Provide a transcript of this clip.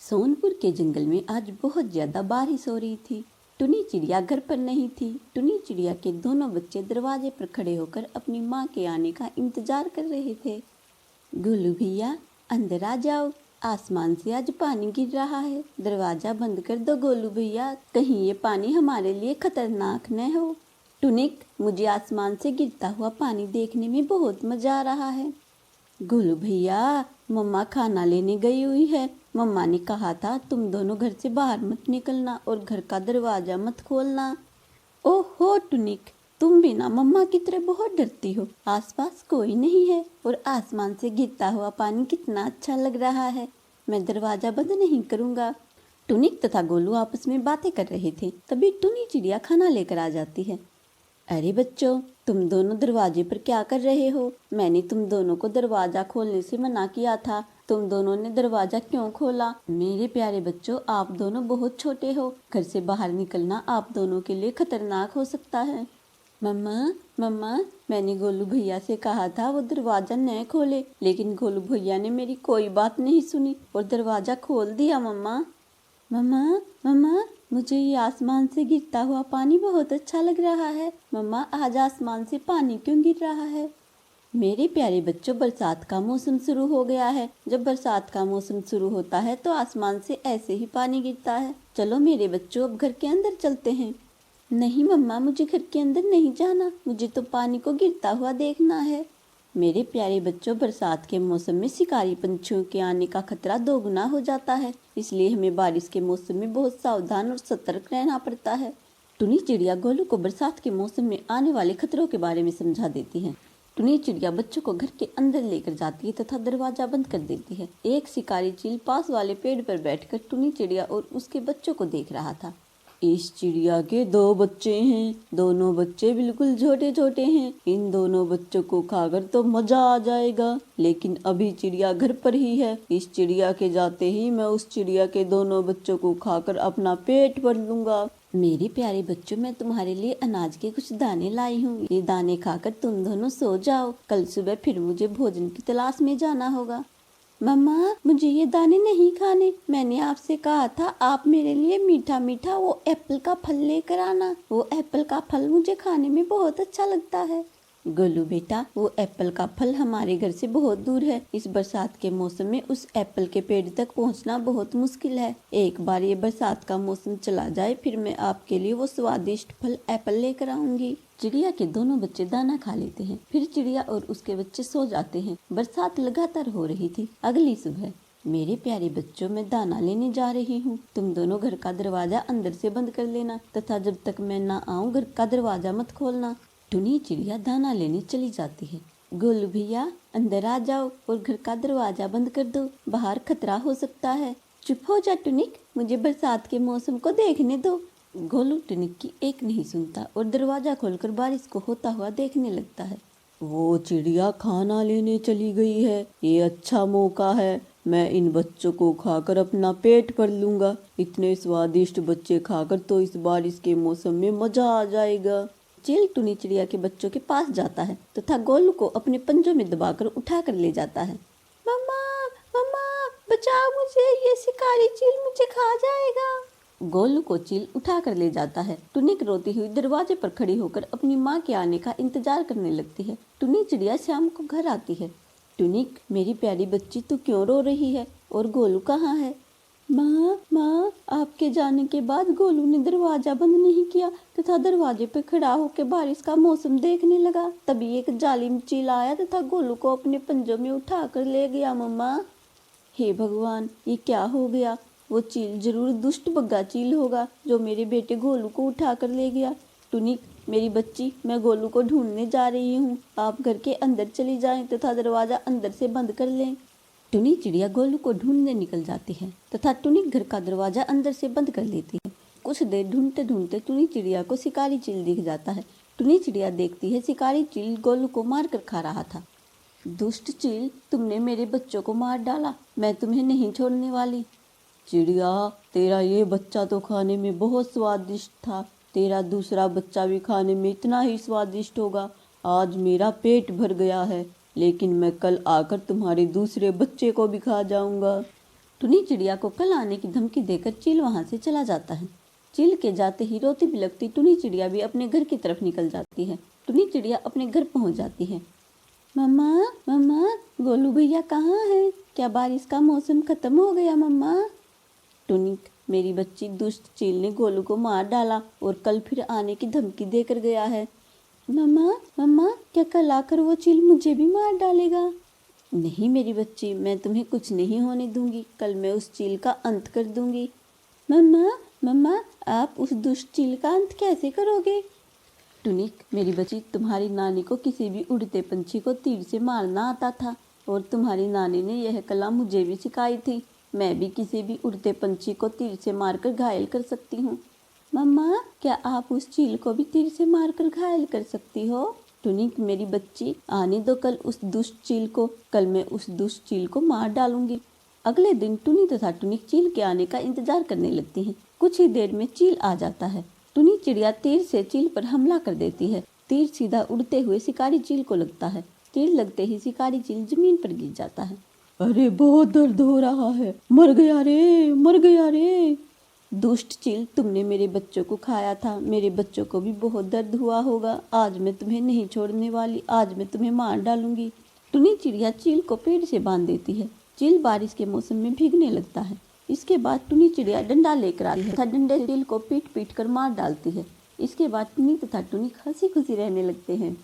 सोनपुर के जंगल में आज बहुत ज्यादा बारिश हो रही थी। टुनी चिड़िया घर पर नहीं थी। टुनी चिड़िया के दोनों बच्चे दरवाजे पर खड़े होकर अपनी माँ के आने का इंतजार कर रहे थे। गोलू भैया, अंदर आ जाओ, आसमान से आज पानी गिर रहा है, दरवाजा बंद कर दो गोलू भैया, कहीं ये पानी हमारे लिए खतरनाक न हो। टुनिक, मुझे आसमान से गिरता हुआ पानी देखने में बहुत मजा आ रहा है। गोलू भैया, मम्मा खाना लेने गई हुई है। मम्मा ने कहा था तुम दोनों घर से बाहर मत निकलना और घर का दरवाजा मत खोलना। ओहो टुनिक, तुम भी ना मम्मा की तरह बहुत डरती हो। आसपास कोई नहीं है और आसमान से गिरता हुआ पानी कितना अच्छा लग रहा है। मैं दरवाजा बंद नहीं करूँगा। टुनिक तथा गोलू आपस में बातें कर रहे थे, तभी टुनी चिड़िया खाना लेकर आ जाती है। अरे बच्चों, तुम दोनों दरवाजे पर क्या कर रहे हो? मैंने तुम दोनों को दरवाजा खोलने से मना किया था, तुम दोनों ने दरवाजा क्यों खोला? मेरे प्यारे बच्चों, आप दोनों बहुत छोटे हो, घर से बाहर निकलना आप दोनों के लिए खतरनाक हो सकता है। मम्मा मम्मा, मैंने गोलू भैया से कहा था वो दरवाजा न खोले, लेकिन गोलू भैया ने मेरी कोई बात नहीं सुनी और दरवाजा खोल दिया। मम्मा मम्मा मम्मा, मुझे ये आसमान से गिरता हुआ पानी बहुत अच्छा लग रहा है। मम्मा, आज आसमान से पानी क्यों गिर रहा है? मेरे प्यारे बच्चों, बरसात का मौसम शुरू हो गया है। जब बरसात का मौसम शुरू होता है तो आसमान से ऐसे ही पानी गिरता है। चलो मेरे बच्चों, अब घर के अंदर चलते हैं। नहीं मम्मा, मुझे घर के अंदर नहीं जाना, मुझे तो पानी को गिरता हुआ देखना है। मेरे प्यारे बच्चों, बरसात के मौसम में शिकारी पंछियों के आने का खतरा दोगुना हो जाता है, इसलिए हमें बारिश के मौसम में बहुत सावधान और सतर्क रहना पड़ता है। टुनी चिड़िया गोलू को बरसात के मौसम में आने वाले खतरों के बारे में समझा देती है। टुनी चिड़िया बच्चों को घर के अंदर लेकर जाती है तथा दरवाजा बंद कर देती है। एक शिकारी चील पास वाले पेड़ पर बैठकर टुनी चिड़िया और उसके बच्चों को देख रहा था। इस चिड़िया के 2 बच्चे हैं, दोनों बच्चे बिल्कुल छोटे छोटे हैं। इन दोनों बच्चों को खाकर तो मजा आ जाएगा, लेकिन अभी चिड़िया घर पर ही है। इस चिड़िया के जाते ही मैं उस चिड़िया के दोनों बच्चों को खाकर अपना पेट भर लूंगा। मेरे प्यारे बच्चों, मैं तुम्हारे लिए अनाज के कुछ दाने लाई हूँ, ये दाने खाकर तुम दोनों सो जाओ, कल सुबह फिर मुझे भोजन की तलाश में जाना होगा। मम्मा, मुझे ये दाने नहीं खाने, मैंने आपसे कहा था आप मेरे लिए मीठा मीठा वो एप्पल का फल लेकर आना, वो एप्पल का फल मुझे खाने में बहुत अच्छा लगता है। गोलू बेटा, वो एप्पल का फल हमारे घर से बहुत दूर है। इस बरसात के मौसम में उस एप्पल के पेड़ तक पहुंचना बहुत मुश्किल है। एक बार ये बरसात का मौसम चला जाए, फिर मैं आपके लिए वो स्वादिष्ट फल एप्पल लेकर आऊंगी। चिड़िया के दोनों बच्चे दाना खा लेते हैं, फिर चिड़िया और उसके बच्चे सो जाते हैं। बरसात लगातार हो रही थी। अगली सुबह, मेरे प्यारे बच्चों, मैं दाना लेने जा रही हूँ। तुम दोनों घर का दरवाजा अंदर से बंद कर लेना तथा जब तक मैं ना आऊँ घर का दरवाजा मत खोलना। टुनी चिड़िया दाना लेने चली जाती है। गोलू भैया, अंदर आ जाओ और घर का दरवाजा बंद कर दो, बाहर खतरा हो सकता है। चुप हो जा टुनिक, मुझे बरसात के मौसम को देखने दो। गोलू टुनिक की एक नहीं सुनता और दरवाजा खोलकर बारिश को होता हुआ देखने लगता है। वो चिड़िया खाना लेने चली गई है, ये अच्छा मौका है, मैं इन बच्चों को खाकर अपना पेट भर लूंगा। इतने स्वादिष्ट बच्चे खाकर तो इस बारिश के मौसम में मजा आ जाएगा। चील टुनी चिड़िया के बच्चों के पास जाता है तथा गोलू को अपने पंजों में दबाकर उठाकर ले जाता है। मम्मा मम्मा, बचाओ मुझे, ये शिकारी चील मुझे खा जाएगा। गोलू को चील उठाकर ले जाता है। टुनिक रोती हुई दरवाजे पर खड़ी होकर अपनी माँ के आने का इंतजार करने लगती है। टुनी चिड़िया शाम को घर आती है। टुनिक, मेरी प्यारी बच्ची, तू क्यों रो रही है और गोलू कहाँ है? माँ, आपके जाने के बाद गोलू ने दरवाजा बंद नहीं किया तथा दरवाजे पर खड़ा होकर बारिश का मौसम देखने लगा। तभी एक जालिम चील आया तथा गोलू को अपने पंजों में उठाकर ले गया। मम्मा, हे भगवान, ये क्या हो गया? वो चील जरूर दुष्ट बग्गा चील होगा जो मेरे बेटे गोलू को उठाकर ले गया। टुनिक, मेरी बच्ची, मैं गोलू को ढूंढने जा रही हूँ, आप घर के अंदर चली जाएं तथा दरवाजा अंदर से बंद कर लें। टुनी चिड़िया गोलू को ढूंढने निकल जाती है तथा टुनिक घर का दरवाजा अंदर से बंद कर लेती है। कुछ देर ढूंढते ढूंढते टुनी चिड़िया को शिकारी चील दिख जाता है। टुनी चिड़िया देखती है शिकारी चील गोलू को मार कर खा रहा था। दुष्ट चील, तुमने मेरे बच्चों को मार डाला, मैं तुम्हें नहीं छोड़ने वाली। चिड़िया, तेरा ये बच्चा तो खाने में बहुत स्वादिष्ट था, तेरा दूसरा बच्चा भी खाने में इतना ही स्वादिष्ट होगा। आज मेरा पेट भर गया है, लेकिन मैं कल आकर तुम्हारे दूसरे बच्चे को भी खा जाऊंगा। टुनी चिड़िया को कल आने की धमकी देकर चील वहाँ से चला जाता है। चील के जाते ही रोती बिलखती टुनी चिड़िया भी अपने घर की तरफ निकल जाती है। टुनी चिड़िया अपने घर पहुँच जाती है। मम्मा मम्मा, गोलू भैया कहाँ है? क्या बारिश का मौसम खत्म हो गया मम्मा? टुनी, मेरी बच्ची, दुष्ट चील ने गोलू को मार डाला और कल फिर आने की धमकी देकर गया है। मम्मा मम्मा, क्या कल आकर वो चील मुझे भी मार डालेगा? नहीं मेरी बच्ची, मैं तुम्हें कुछ नहीं होने दूंगी। कल मैं उस चील का अंत कर दूंगी। मम्मा मम्मा, आप उस दुष्ट चील का अंत कैसे करोगे? टुनिक, मेरी बच्ची, तुम्हारी नानी को किसी भी उड़ते पंछी को तीर से मारना आता था और तुम्हारी नानी ने यह कला मुझे भी सिखाई थी। मैं भी किसी भी उड़ते पंछी को तीर से मारकर घायल कर सकती हूँ। मम्मा, क्या आप उस चील को भी तीर से मारकर घायल कर सकती हो? टुनिक, मेरी बच्ची, आने दो कल उस दुष्ट चील को। कल मैं उस दुष्ट चील को मार डालूंगी। अगले दिन टुनी तथा टुनिक चील के आने का इंतजार करने लगती हैं। कुछ ही देर में चील आ जाता है। टुनी चिड़िया तीर से चील पर हमला कर देती है। तीर सीधा उड़ते हुए शिकारी चील को लगता है। तीर लगते ही शिकारी चील जमीन पर गिर जाता है। अरे बहुत दर्द हो रहा है, मर गया रे, मर गया रे। दुष्ट चील, तुमने मेरे बच्चों को खाया था। मेरे बच्चों को भी बहुत दर्द हुआ होगा। आज मैं तुम्हें नहीं छोड़ने वाली। आज मैं तुम्हें मार डालूंगी। टुनी चिड़िया चील को पेड़ से बांध देती है। चील बारिश के मौसम में भीगने लगता है। इसके बाद टुनी चिड़िया डंडा लेकर आती है तथा डंडे चील को पीट पीट कर मार डालती है। इसके बाद टुनी तथा टुनी हंसी खुशी रहने लगते हैं।